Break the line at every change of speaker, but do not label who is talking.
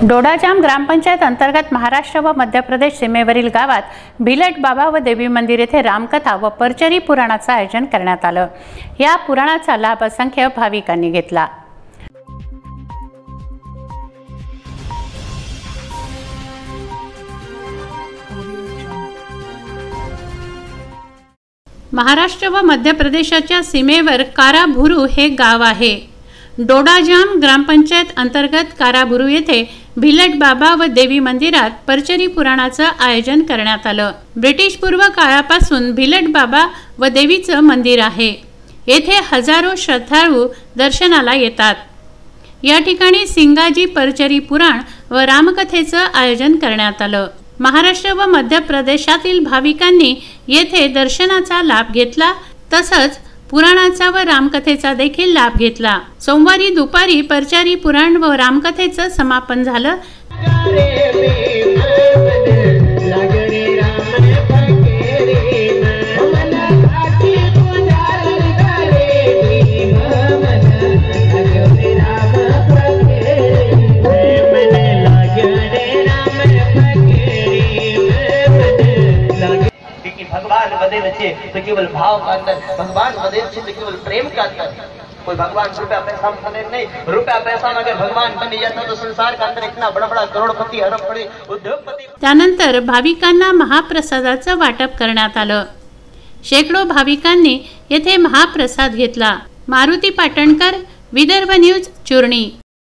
डोडाजाम ग्रामपंचायत अंतर्गत महाराष्ट्र व मध्य प्रदेश सीमेवरील गावात भिलट बाबा व देवी मंदिर येथे रामकथा व परचरी पुराणाचे आयोजन करण्यात आले। या पुराणाचा लाभ असंख्य भाविकांनी घेतला। महाराष्ट्र व मध्य प्रदेशाच्या सीमेवर काराभुरू हे गाव आहे। डोडाजाम ग्रामपंचायत अंतर्गत काराभुरू येथे भिलट बाबा व देवी मंदिरात परचरी पुराणाचे आयोजन करण्यात आले। ब्रिटिश पूर्व काळापासून भिलट बाबा व देवीचे मंदिर आहे। येथे हजारो श्रद्धाळू दर्शनाला येतात। या ठिकाणी सिंगाजी परचरी पुराण व रामकथेचे आयोजन करण्यात आले। महाराष्ट्र व मध्य प्रदेशातील भाविकांनी येथे दर्शनाचा लाभ घेतला, तसंच पुराणाचा व रामकथेचा देखील लाभ घेतला। सोमवारी दुपारी परचरी पुराण व रामकथेचे समापन झाले।
भगवान बदल छे तो केवल भाव का अंतर, भगवान बदल छे तो केवल प्रेम का अंतर। कोई भगवान रुपया पैसा बने नहीं, रुपया पैसा में अगर भगवान बन जाता तो संसार का अंदर इतना बड़ा बड़ा करोड़पति अरबपति उद्योगपति।
त्यानंतर भाविकांना महाप्रसादाचे वाटप करण्यात आले। शेकडो भाविकांनी येथे महाप्रसाद घेतला। मारुती पाटणकर, विदर्भ न्यूज, चुरणी।